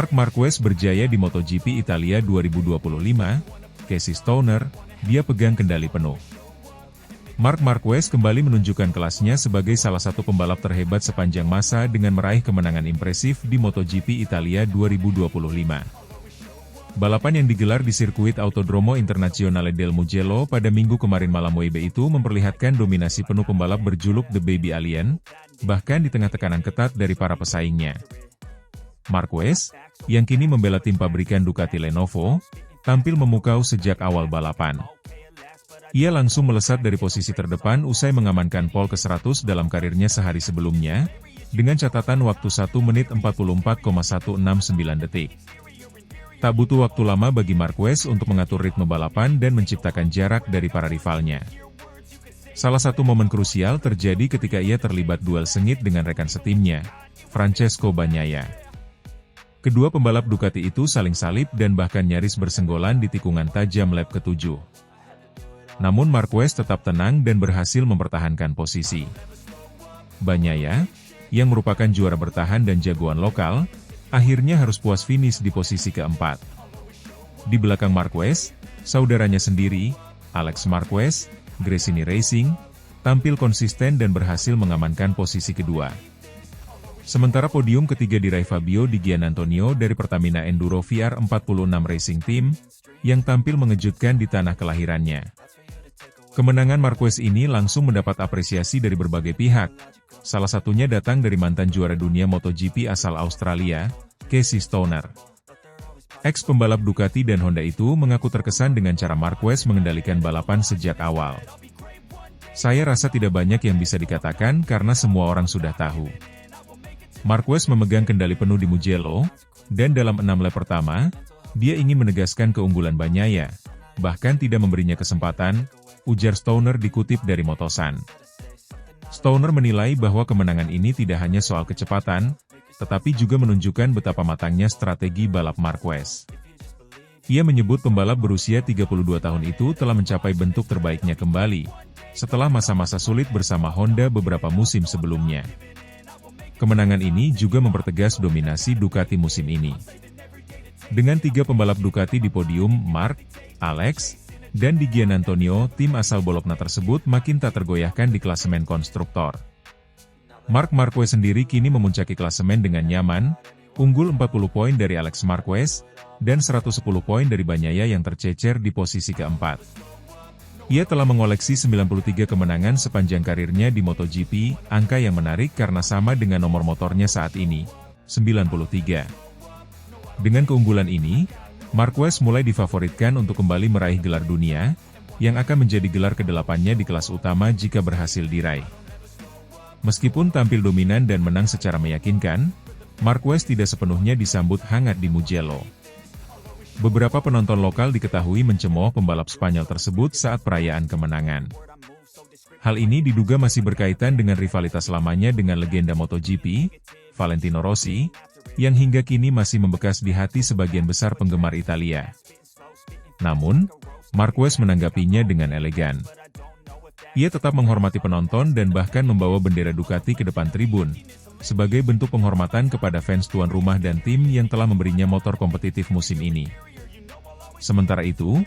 Marc Marquez berjaya di MotoGP Italia 2025, Casey Stoner, dia pegang kendali penuh. Marc Marquez kembali menunjukkan kelasnya sebagai salah satu pembalap terhebat sepanjang masa dengan meraih kemenangan impresif di MotoGP Italia 2025. Balapan yang digelar di sirkuit Autodromo Internazionale del Mugello pada minggu kemarin malam WIB itu memperlihatkan dominasi penuh pembalap berjuluk The Baby Alien, bahkan di tengah tekanan ketat dari para pesaingnya. Marquez, yang kini membela tim pabrikan Ducati Lenovo, tampil memukau sejak awal balapan. Ia langsung melesat dari posisi terdepan usai mengamankan pole ke-100 dalam karirnya sehari sebelumnya, dengan catatan waktu 1 menit 44,169 detik. Tak butuh waktu lama bagi Marquez untuk mengatur ritme balapan dan menciptakan jarak dari para rivalnya. Salah satu momen krusial terjadi ketika ia terlibat duel sengit dengan rekan setimnya, Francesco Bagnaia. Kedua pembalap Ducati itu saling salib dan bahkan nyaris bersenggolan di tikungan tajam lap ke-7. Namun Marquez tetap tenang dan berhasil mempertahankan posisi. Bagnaia, yang merupakan juara bertahan dan jagoan lokal, akhirnya harus puas finish di posisi keempat. Di belakang Marquez, saudaranya sendiri, Alex Marquez, Gresini Racing, tampil konsisten dan berhasil mengamankan posisi kedua. Sementara podium ketiga diraih Fabio Di Giannantonio dari Pertamina Enduro VR46 Racing Team, yang tampil mengejutkan di tanah kelahirannya. Kemenangan Marquez ini langsung mendapat apresiasi dari berbagai pihak, salah satunya datang dari mantan juara dunia MotoGP asal Australia, Casey Stoner. Ex-pembalap Ducati dan Honda itu mengaku terkesan dengan cara Marquez mengendalikan balapan sejak awal. Saya rasa tidak banyak yang bisa dikatakan karena semua orang sudah tahu. Marquez memegang kendali penuh di Mugello, dan dalam 6 lap pertama, dia ingin menegaskan keunggulan Bagnaia, bahkan tidak memberinya kesempatan, ujar Stoner dikutip dari Motosan. Stoner menilai bahwa kemenangan ini tidak hanya soal kecepatan, tetapi juga menunjukkan betapa matangnya strategi balap Marquez. Ia menyebut pembalap berusia 32 tahun itu telah mencapai bentuk terbaiknya kembali, setelah masa-masa sulit bersama Honda beberapa musim sebelumnya. Kemenangan ini juga mempertegas dominasi Ducati musim ini. Dengan 3 pembalap Ducati di podium, Marc, Alex, dan Di Giannantonio, tim asal Bologna tersebut makin tak tergoyahkan di klasemen konstruktor. Marc Marquez sendiri kini memuncaki klasemen dengan nyaman, unggul 40 poin dari Alex Marquez, dan 110 poin dari Bagnaia yang tercecer di posisi keempat. Ia telah mengoleksi 93 kemenangan sepanjang karirnya di MotoGP, angka yang menarik karena sama dengan nomor motornya saat ini, 93. Dengan keunggulan ini, Marquez mulai difavoritkan untuk kembali meraih gelar dunia, yang akan menjadi gelar ke-8-nya di kelas utama jika berhasil diraih. Meskipun tampil dominan dan menang secara meyakinkan, Marquez tidak sepenuhnya disambut hangat di Mugello. Beberapa penonton lokal diketahui mencemooh pembalap Spanyol tersebut saat perayaan kemenangan. Hal ini diduga masih berkaitan dengan rivalitas lamanya dengan legenda MotoGP, Valentino Rossi, yang hingga kini masih membekas di hati sebagian besar penggemar Italia. Namun, Marquez menanggapinya dengan elegan. Ia tetap menghormati penonton dan bahkan membawa bendera Ducati ke depan tribun, sebagai bentuk penghormatan kepada fans tuan rumah dan tim yang telah memberinya motor kompetitif musim ini. Sementara itu,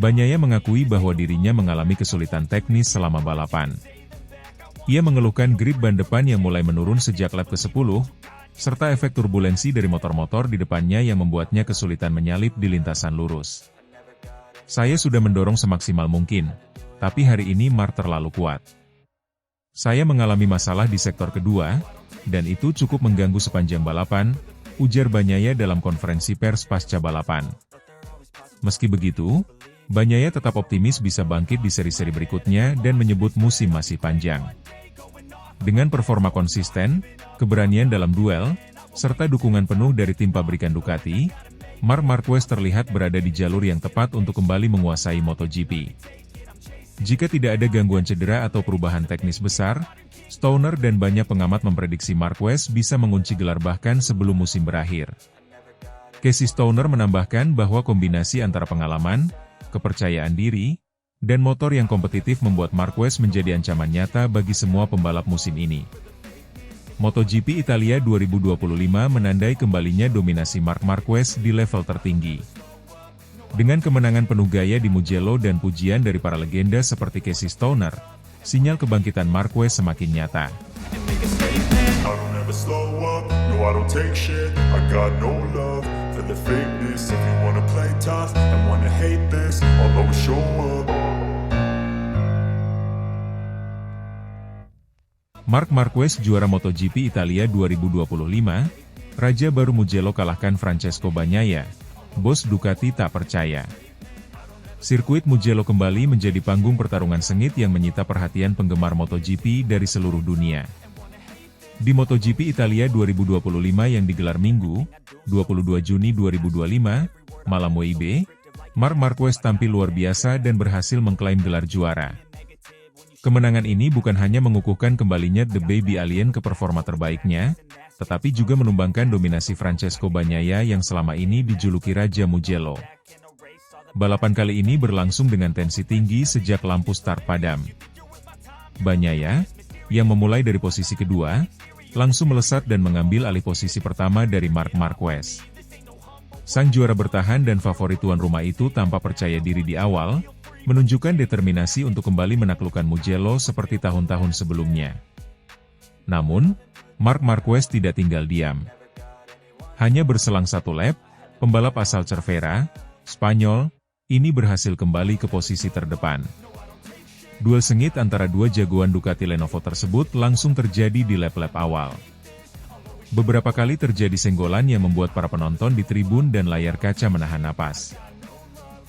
Bagnaia mengakui bahwa dirinya mengalami kesulitan teknis selama balapan. Ia mengeluhkan grip ban depan yang mulai menurun sejak lap ke-10, serta efek turbulensi dari motor-motor di depannya yang membuatnya kesulitan menyalip di lintasan lurus. Saya sudah mendorong semaksimal mungkin, tapi hari ini Marc terlalu kuat. Saya mengalami masalah di sektor kedua, dan itu cukup mengganggu sepanjang balapan, ujar Bagnaia dalam konferensi pers pasca balapan. Meski begitu, Bagnaia tetap optimis bisa bangkit di seri-seri berikutnya dan menyebut musim masih panjang. Dengan performa konsisten, keberanian dalam duel, serta dukungan penuh dari tim pabrikan Ducati, Marc Marquez terlihat berada di jalur yang tepat untuk kembali menguasai MotoGP. Jika tidak ada gangguan cedera atau perubahan teknis besar, Stoner dan banyak pengamat memprediksi Marquez bisa mengunci gelar bahkan sebelum musim berakhir. Casey Stoner menambahkan bahwa kombinasi antara pengalaman, kepercayaan diri, dan motor yang kompetitif membuat Marquez menjadi ancaman nyata bagi semua pembalap musim ini. MotoGP Italia 2025 menandai kembalinya dominasi Marc Marquez di level tertinggi. Dengan kemenangan penuh gaya di Mugello dan pujian dari para legenda seperti Casey Stoner, sinyal kebangkitan Marquez semakin nyata. Marc Marquez juara MotoGP Italia 2025, raja baru Mugello kalahkan Francesco Bagnaia, bos Ducati tak percaya. Sirkuit Mugello kembali menjadi panggung pertarungan sengit yang menyita perhatian penggemar MotoGP dari seluruh dunia. Di MotoGP Italia 2025 yang digelar Minggu, 22 Juni 2025, malam WIB, Marc Marquez tampil luar biasa dan berhasil mengklaim gelar juara. Kemenangan ini bukan hanya mengukuhkan kembalinya The Baby Alien ke performa terbaiknya, tetapi juga menumbangkan dominasi Francesco Bagnaia yang selama ini dijuluki Raja Mugello. Balapan kali ini berlangsung dengan tensi tinggi sejak lampu start padam. Bagnaia, yang memulai dari posisi kedua, langsung melesat dan mengambil alih posisi pertama dari Marc Marquez. Sang juara bertahan dan favorit tuan rumah itu tanpa percaya diri di awal, menunjukkan determinasi untuk kembali menaklukkan Mugello seperti tahun-tahun sebelumnya. Namun, Marc Marquez tidak tinggal diam. Hanya berselang satu lap, pembalap asal Cervera, Spanyol, ini berhasil kembali ke posisi terdepan. Duel sengit antara dua jagoan Ducati Lenovo tersebut langsung terjadi di lap-lap awal. Beberapa kali terjadi senggolan yang membuat para penonton di tribun dan layar kaca menahan napas.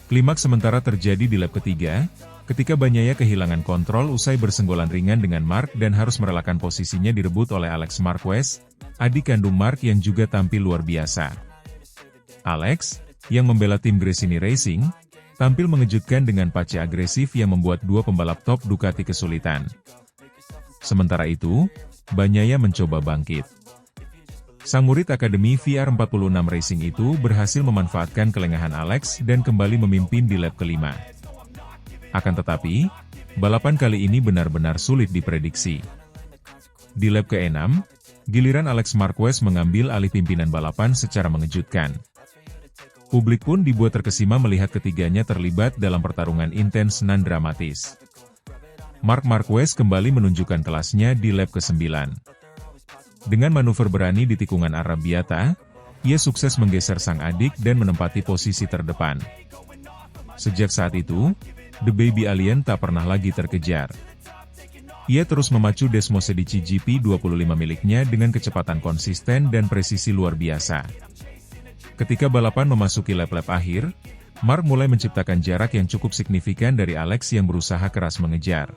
Klimaks sementara terjadi di lap ketiga, ketika Bagnaia kehilangan kontrol usai bersenggolan ringan dengan Marc dan harus merelakan posisinya direbut oleh Alex Marquez, adik kandung Marc yang juga tampil luar biasa. Alex, yang membela tim Gresini Racing, tampil mengejutkan dengan pace agresif yang membuat dua pembalap top Ducati kesulitan. Sementara itu, Bagnaia mencoba bangkit. Sang murid Akademi VR46 Racing itu berhasil memanfaatkan kelengahan Alex dan kembali memimpin di lap kelima. Akan tetapi, balapan kali ini benar-benar sulit diprediksi. Di lap ke-6, giliran Alex Marquez mengambil alih pimpinan balapan secara mengejutkan. Publik pun dibuat terkesima melihat ketiganya terlibat dalam pertarungan intens nan dramatis. Marc Marquez kembali menunjukkan kelasnya di lap ke-9. Dengan manuver berani di tikungan Arrabbiata, ia sukses menggeser sang adik dan menempati posisi terdepan. Sejak saat itu, The Baby Alien tak pernah lagi terkejar. Ia terus memacu Desmosedici GP25 miliknya dengan kecepatan konsisten dan presisi luar biasa. Ketika balapan memasuki lap-lap akhir, Marc mulai menciptakan jarak yang cukup signifikan dari Alex yang berusaha keras mengejar.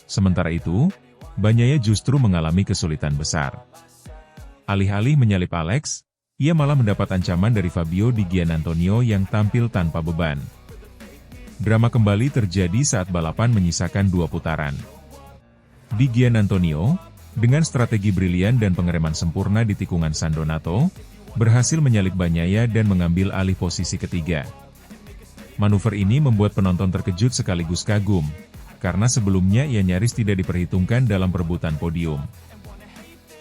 Sementara itu, Bagnaia justru mengalami kesulitan besar. Alih-alih menyalip Alex, ia malah mendapat ancaman dari Fabio Di Giannantonio yang tampil tanpa beban. Drama kembali terjadi saat balapan menyisakan 2 putaran. Di Giannantonio, dengan strategi brilian dan pengereman sempurna di tikungan San Donato, berhasil menyalip Bagnaia dan mengambil alih posisi ketiga. Manuver ini membuat penonton terkejut sekaligus kagum, karena sebelumnya ia nyaris tidak diperhitungkan dalam perebutan podium.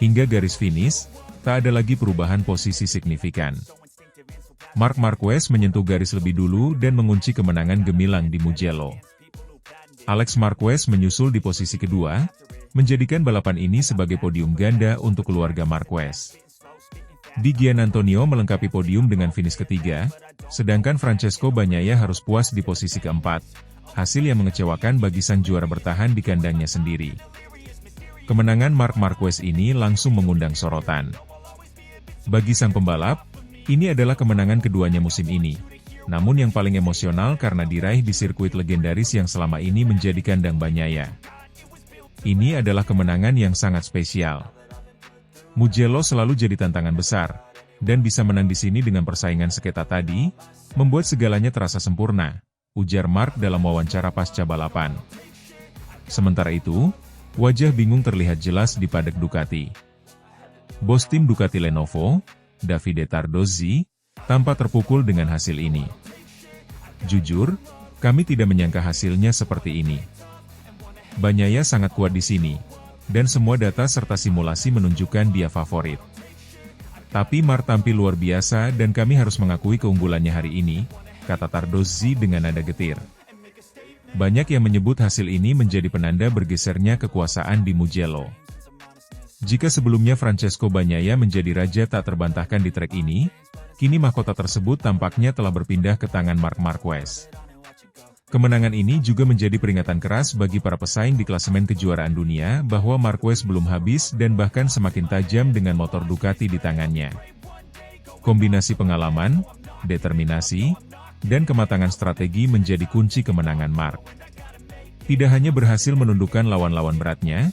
Hingga garis finish, tak ada lagi perubahan posisi signifikan. Marc Marquez menyentuh garis lebih dulu dan mengunci kemenangan gemilang di Mugello. Alex Marquez menyusul di posisi kedua, menjadikan balapan ini sebagai podium ganda untuk keluarga Marquez. Di Giannantonio melengkapi podium dengan finish ketiga, sedangkan Francesco Bagnaia harus puas di posisi keempat, hasil yang mengecewakan bagi sang juara bertahan di kandangnya sendiri. Kemenangan Marc Marquez ini langsung mengundang sorotan. Bagi sang pembalap, ini adalah kemenangan keduanya musim ini. Namun yang paling emosional karena diraih di sirkuit legendaris yang selama ini menjadi kandang Bagnaia. Ini adalah kemenangan yang sangat spesial. Mugello selalu jadi tantangan besar, dan bisa menang di sini dengan persaingan seketat tadi, membuat segalanya terasa sempurna, ujar Marc dalam wawancara pasca balapan. Sementara itu, wajah bingung terlihat jelas di paddock Ducati. Bos tim Ducati Lenovo, Davide Tardozzi, tampak terpukul dengan hasil ini. Jujur, kami tidak menyangka hasilnya seperti ini. Bagnaia sangat kuat di sini. dan semua data serta simulasi menunjukkan dia favorit. Tapi Mark tampil luar biasa dan kami harus mengakui keunggulannya hari ini, kata Tardozzi dengan nada getir. Banyak yang menyebut hasil ini menjadi penanda bergesernya kekuasaan di Mugello. Jika sebelumnya Francesco Bagnaia menjadi raja tak terbantahkan di trek ini, kini mahkota tersebut tampaknya telah berpindah ke tangan Marc Marquez. Kemenangan ini juga menjadi peringatan keras bagi para pesaing di klasemen kejuaraan dunia bahwa Marquez belum habis dan bahkan semakin tajam dengan motor Ducati di tangannya. Kombinasi pengalaman, determinasi, dan kematangan strategi menjadi kunci kemenangan Marc. Tidak hanya berhasil menundukkan lawan-lawan beratnya,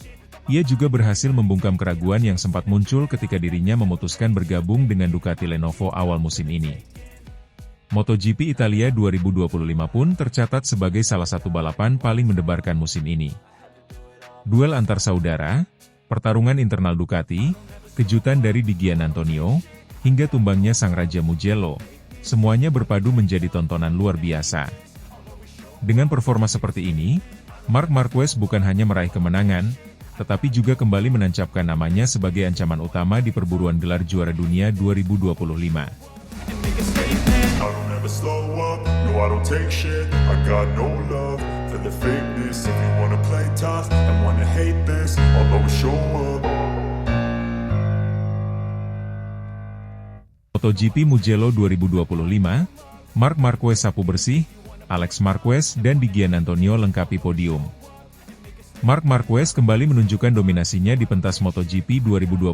ia juga berhasil membungkam keraguan yang sempat muncul ketika dirinya memutuskan bergabung dengan Ducati Lenovo awal musim ini. MotoGP Italia 2025 pun tercatat sebagai salah satu balapan paling mendebarkan musim ini. Duel antar saudara, pertarungan internal Ducati, kejutan dari Di Giannantonio, hingga tumbangnya sang Raja Mugello, semuanya berpadu menjadi tontonan luar biasa. Dengan performa seperti ini, Marc Marquez bukan hanya meraih kemenangan, tetapi juga kembali menancapkan namanya sebagai ancaman utama di perburuan gelar juara dunia 2025. Slow up, no I don't take shit, I got no love for the fakeness. If you wanna play tough and wanna hate this, I'll always show up. MotoGP Mugello 2025, Marc Marquez sapu bersih, Alex Marquez dan Di Giannantonio lengkapi podium. Marc Marquez kembali menunjukkan dominasinya di pentas MotoGP 2025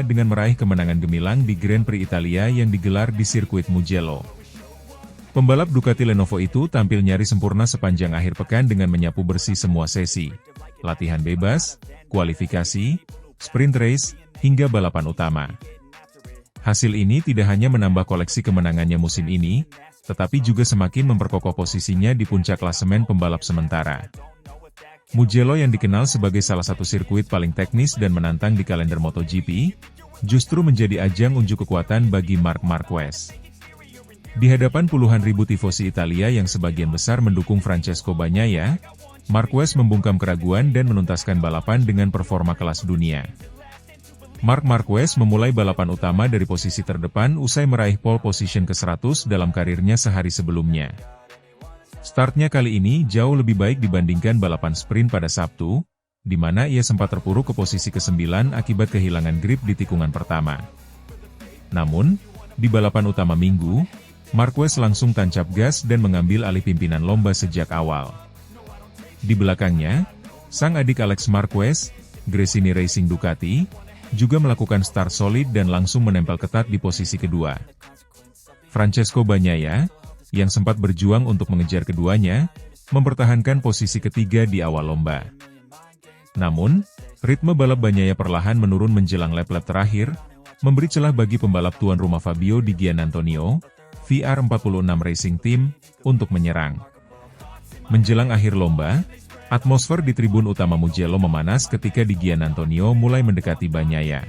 dengan meraih kemenangan gemilang di Grand Prix Italia yang digelar di sirkuit Mugello. Pembalap Ducati Lenovo itu tampil nyaris sempurna sepanjang akhir pekan dengan menyapu bersih semua sesi, latihan bebas, kualifikasi, sprint race, hingga balapan utama. Hasil ini tidak hanya menambah koleksi kemenangannya musim ini, tetapi juga semakin memperkokoh posisinya di puncak klasemen pembalap sementara. Mugello yang dikenal sebagai salah satu sirkuit paling teknis dan menantang di kalender MotoGP, justru menjadi ajang unjuk kekuatan bagi Marc Marquez. Di hadapan puluhan ribu tifosi Italia yang sebagian besar mendukung Francesco Bagnaia, Marquez membungkam keraguan dan menuntaskan balapan dengan performa kelas dunia. Marc Marquez memulai balapan utama dari posisi terdepan usai meraih pole position ke-100 dalam karirnya sehari sebelumnya. Startnya kali ini jauh lebih baik dibandingkan balapan sprint pada Sabtu, di mana ia sempat terpuruk ke posisi ke-9 akibat kehilangan grip di tikungan pertama. Namun, di balapan utama Minggu, Marquez langsung tancap gas dan mengambil alih pimpinan lomba sejak awal. Di belakangnya, sang adik Alex Marquez, Gresini Racing Ducati, juga melakukan start solid dan langsung menempel ketat di posisi kedua. Francesco Bagnaia, yang sempat berjuang untuk mengejar keduanya, mempertahankan posisi ketiga di awal lomba. Namun, ritme balap Bagnaia perlahan menurun menjelang lap-lap terakhir, memberi celah bagi pembalap tuan rumah Fabio Di Giannantonio, VR46 Racing Team, untuk menyerang. Menjelang akhir lomba, atmosfer di tribun utama Mugello memanas ketika Di Giannantonio mulai mendekati Bagnaia.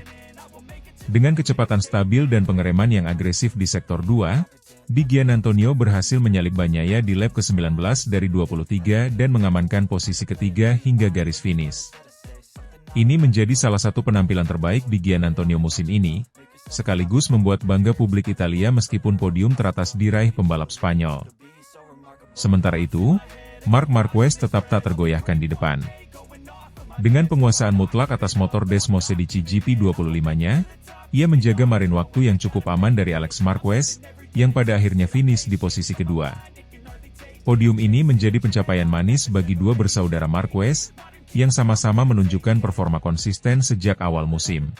Dengan kecepatan stabil dan pengereman yang agresif di sektor 2, Di Giannantonio berhasil menyalip Bagnaia di lap ke-19 dari 23 dan mengamankan posisi ketiga hingga garis finish. Ini menjadi salah satu penampilan terbaik Di Giannantonio musim ini, sekaligus membuat bangga publik Italia meskipun podium teratas diraih pembalap Spanyol. Sementara itu, Marc Marquez tetap tak tergoyahkan di depan. Dengan penguasaan mutlak atas motor Desmosedici GP25-nya, ia menjaga marin waktu yang cukup aman dari Alex Marquez, yang pada akhirnya finish di posisi kedua. Podium ini menjadi pencapaian manis bagi dua bersaudara Marquez, yang sama-sama menunjukkan performa konsisten sejak awal musim.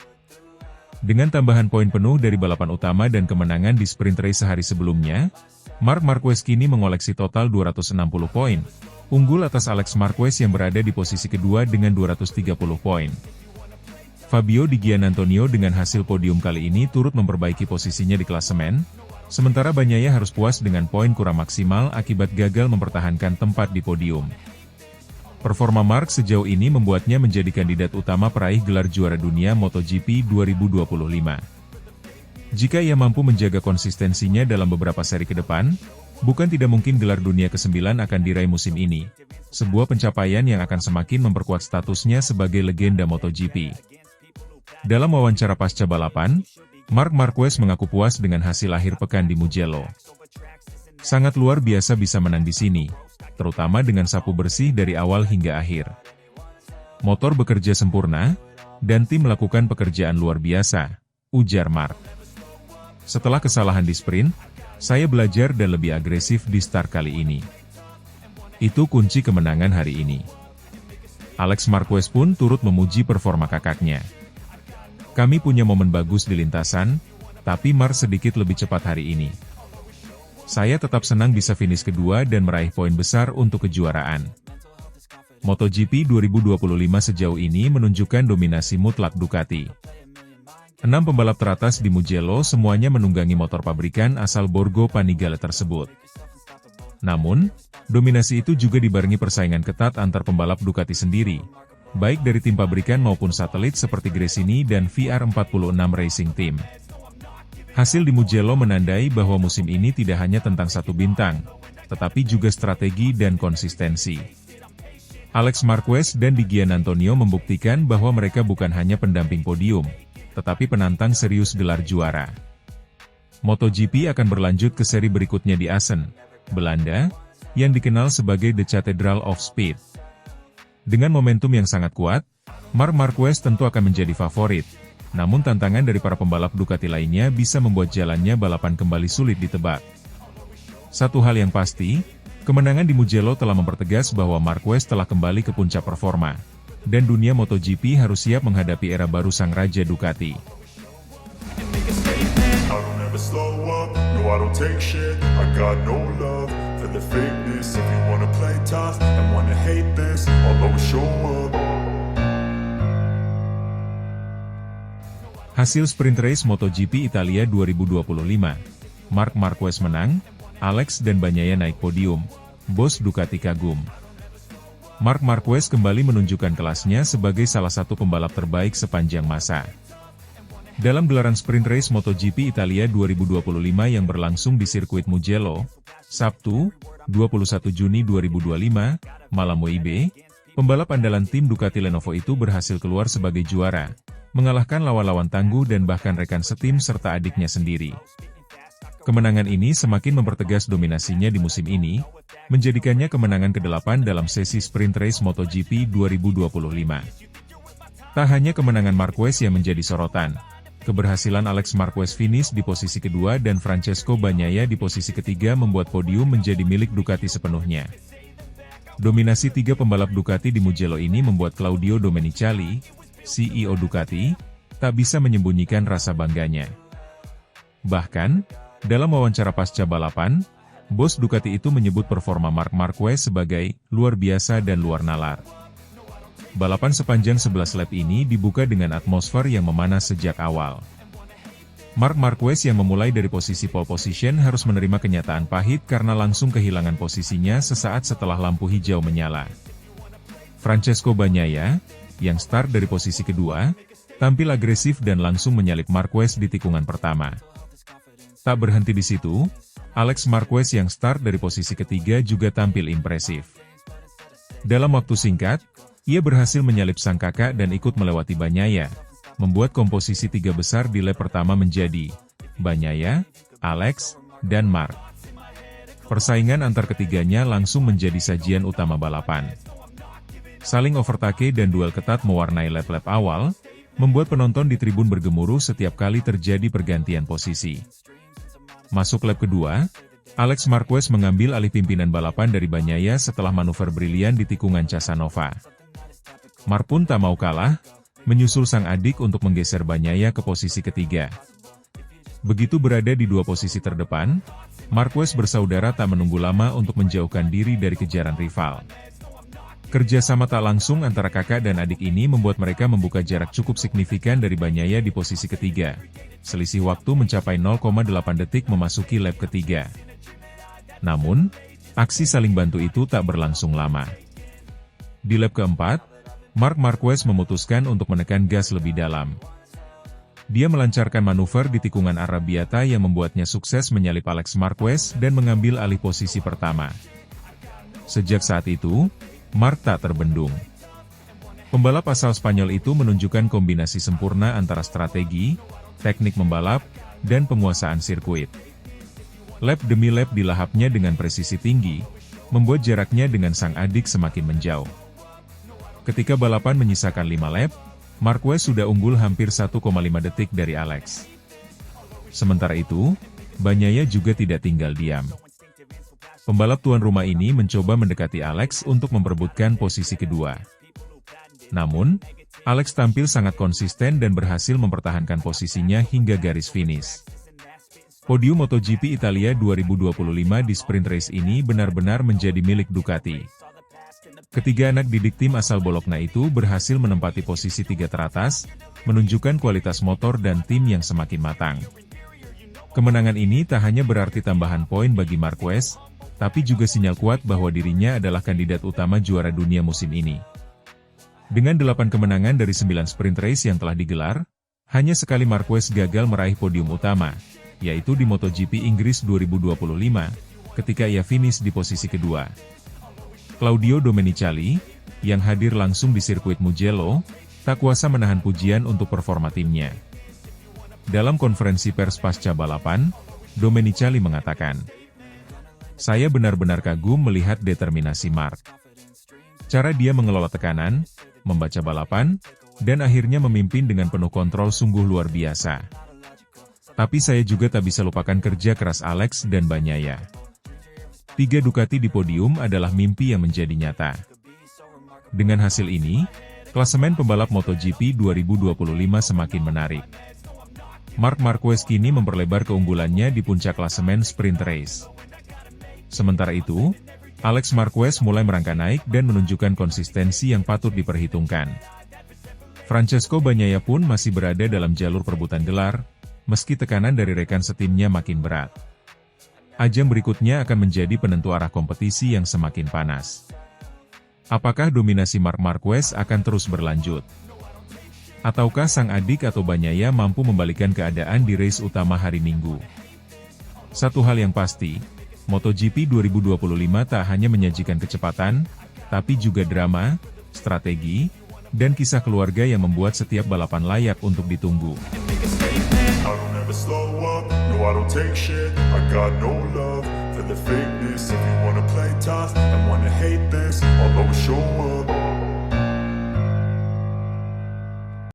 Dengan tambahan poin penuh dari balapan utama dan kemenangan di sprint race sehari sebelumnya, Marc Marquez kini mengoleksi total 260 poin, unggul atas Alex Marquez yang berada di posisi kedua dengan 230 poin. Fabio Di Giannantonio dengan hasil podium kali ini turut memperbaiki posisinya di klasemen, sementara Bagnaia harus puas dengan poin kurang maksimal akibat gagal mempertahankan tempat di podium. Performa Marc sejauh ini membuatnya menjadi kandidat utama peraih gelar juara dunia MotoGP 2025. Jika ia mampu menjaga konsistensinya dalam beberapa seri ke depan, Bukan tidak mungkin gelar dunia ke-9 akan diraih musim ini, sebuah pencapaian yang akan semakin memperkuat statusnya sebagai legenda MotoGP. Dalam wawancara pasca balapan, Marc Marquez mengaku puas dengan hasil akhir pekan di Mugello. Sangat luar biasa bisa menang di sini, terutama dengan sapu bersih dari awal hingga akhir. Motor bekerja sempurna, dan tim melakukan pekerjaan luar biasa, ujar Marc. Setelah kesalahan di sprint, saya belajar dan lebih agresif di start kali ini. Itu kunci kemenangan hari ini. Alex Marquez pun turut memuji performa kakaknya. Kami punya momen bagus di lintasan, tapi Marc sedikit lebih cepat hari ini. Saya tetap senang bisa finish kedua dan meraih poin besar untuk kejuaraan. MotoGP 2025 sejauh ini menunjukkan dominasi mutlak Ducati. 6 pembalap teratas di Mugello semuanya menunggangi motor pabrikan asal Borgo Panigale tersebut. Namun, dominasi itu juga dibarengi persaingan ketat antar pembalap Ducati sendiri, baik dari tim pabrikan maupun satelit seperti Gresini dan VR46 Racing Team. Hasil di Mugello menandai bahwa musim ini tidak hanya tentang satu bintang, tetapi juga strategi dan konsistensi. Alex Marquez dan Di Giannantonio membuktikan bahwa mereka bukan hanya pendamping podium, tetapi penantang serius gelar juara. MotoGP akan berlanjut ke seri berikutnya di Assen, Belanda, yang dikenal sebagai The Cathedral of Speed. Dengan momentum yang sangat kuat, Marc Marquez tentu akan menjadi favorit, namun tantangan dari para pembalap Ducati lainnya bisa membuat jalannya balapan kembali sulit ditebak. Satu hal yang pasti, kemenangan di Mugello telah mempertegas bahwa Marquez telah kembali ke puncak performa, dan dunia MotoGP harus siap menghadapi era baru sang raja Ducati. Hasil sprint race MotoGP Italia 2025, Marc Marquez menang, Alex dan Bagnaia naik podium, bos Ducati kagum. Marc Marquez kembali menunjukkan kelasnya sebagai salah satu pembalap terbaik sepanjang masa. Dalam gelaran sprint race MotoGP Italia 2025 yang berlangsung di sirkuit Mugello, Sabtu, 21 Juni 2025, malam WIB, pembalap andalan tim Ducati Lenovo itu berhasil keluar sebagai juara, mengalahkan lawan-lawan tangguh dan bahkan rekan setim serta adiknya sendiri. Kemenangan ini semakin mempertegas dominasinya di musim ini, menjadikannya kemenangan ke-8 dalam sesi sprint race MotoGP 2025. Tak hanya kemenangan Marquez yang menjadi sorotan, keberhasilan Alex Marquez finish di posisi kedua dan Francesco Bagnaia di posisi ketiga membuat podium menjadi milik Ducati sepenuhnya. Dominasi 3 pembalap Ducati di Mugello ini membuat Claudio Domenicali, CEO Ducati, tak bisa menyembunyikan rasa bangganya. Bahkan, dalam wawancara pasca balapan, bos Ducati itu menyebut performa Marc Marquez sebagai luar biasa dan luar nalar. Balapan sepanjang 11 lap ini dibuka dengan atmosfer yang memanas sejak awal. Marc Marquez yang memulai dari posisi pole position harus menerima kenyataan pahit karena langsung kehilangan posisinya sesaat setelah lampu hijau menyala. Francesco Bagnaia, yang start dari posisi kedua, tampil agresif dan langsung menyalip Marquez di tikungan pertama. Tak berhenti di situ, Alex Marquez yang start dari posisi ketiga juga tampil impresif. Dalam waktu singkat, ia berhasil menyalip sang kakak dan ikut melewati Bagnaia, membuat komposisi 3 besar di lap pertama menjadi Bagnaia, Alex, dan Marc. Persaingan antar ketiganya langsung menjadi sajian utama balapan. Saling overtake dan duel ketat mewarnai lap-lap awal, membuat penonton di tribun bergemuruh setiap kali terjadi pergantian posisi. Masuk lap kedua, Alex Marquez mengambil alih pimpinan balapan dari Bagnaia setelah manuver brilian di tikungan Casanova. Marc pun tak mau kalah, menyusul sang adik untuk menggeser Bagnaia ke posisi ketiga. Begitu berada di 2 posisi terdepan, Marquez bersaudara tak menunggu lama untuk menjauhkan diri dari kejaran rival. Kerjasama tak langsung antara kakak dan adik ini membuat mereka membuka jarak cukup signifikan dari Bagnaia di posisi ketiga. Selisih waktu mencapai 0,8 detik memasuki lap ketiga. Namun, aksi saling bantu itu tak berlangsung lama. Di lap keempat, Marc Marquez memutuskan untuk menekan gas lebih dalam. Dia melancarkan manuver di tikungan Arrabbiata yang membuatnya sukses menyalip Alex Marquez dan mengambil alih posisi pertama. Sejak saat itu, Marc tak terbendung. Pembalap asal Spanyol itu menunjukkan kombinasi sempurna antara strategi, teknik membalap, dan penguasaan sirkuit. Lap demi lap dilahapnya dengan presisi tinggi, membuat jaraknya dengan sang adik semakin menjauh. Ketika balapan menyisakan 5 lap, Marquez sudah unggul hampir 1,5 detik dari Alex. Sementara itu, Bagnaia juga tidak tinggal diam. Pembalap tuan rumah ini mencoba mendekati Alex untuk memperebutkan posisi kedua. Namun, Alex tampil sangat konsisten dan berhasil mempertahankan posisinya hingga garis finish. Podium MotoGP Italia 2025 di sprint race ini benar-benar menjadi milik Ducati. Ketiga anak didik tim asal Bologna itu berhasil menempati posisi 3 teratas, menunjukkan kualitas motor dan tim yang semakin matang. Kemenangan ini tak hanya berarti tambahan poin bagi Marquez, tapi juga sinyal kuat bahwa dirinya adalah kandidat utama juara dunia musim ini. Dengan 8 kemenangan dari 9 sprint race yang telah digelar, hanya sekali Marquez gagal meraih podium utama, yaitu di MotoGP Inggris 2025, ketika ia finish di posisi kedua. Claudio Domenicali, yang hadir langsung di sirkuit Mugello, tak kuasa menahan pujian untuk performa timnya. Dalam konferensi pers pasca balapan, Domenicali mengatakan, "Saya benar-benar kagum melihat determinasi Marc. Cara dia mengelola tekanan, membaca balapan, dan akhirnya memimpin dengan penuh kontrol sungguh luar biasa. Tapi saya juga tak bisa lupakan kerja keras Alex dan Bagnaia. 3 Ducati di podium adalah mimpi yang menjadi nyata." Dengan hasil ini, klasemen pembalap MotoGP 2025 semakin menarik. Marc Marquez kini memperlebar keunggulannya di puncak klasemen sprint race. Sementara itu, Alex Marquez mulai merangkak naik dan menunjukkan konsistensi yang patut diperhitungkan. Francesco Bagnaia pun masih berada dalam jalur perebutan gelar, meski tekanan dari rekan setimnya makin berat. Ajang berikutnya akan menjadi penentu arah kompetisi yang semakin panas. Apakah dominasi Marc Marquez akan terus berlanjut? Ataukah sang adik atau Bagnaia mampu membalikkan keadaan di race utama hari Minggu? Satu hal yang pasti, MotoGP 2025 tak hanya menyajikan kecepatan, tapi juga drama, strategi, dan kisah keluarga yang membuat setiap balapan layak untuk ditunggu. Slow up, no I don't take shit, I got no love for the fakeness. If you wanna play tough and wanna hate this, I'll always show up.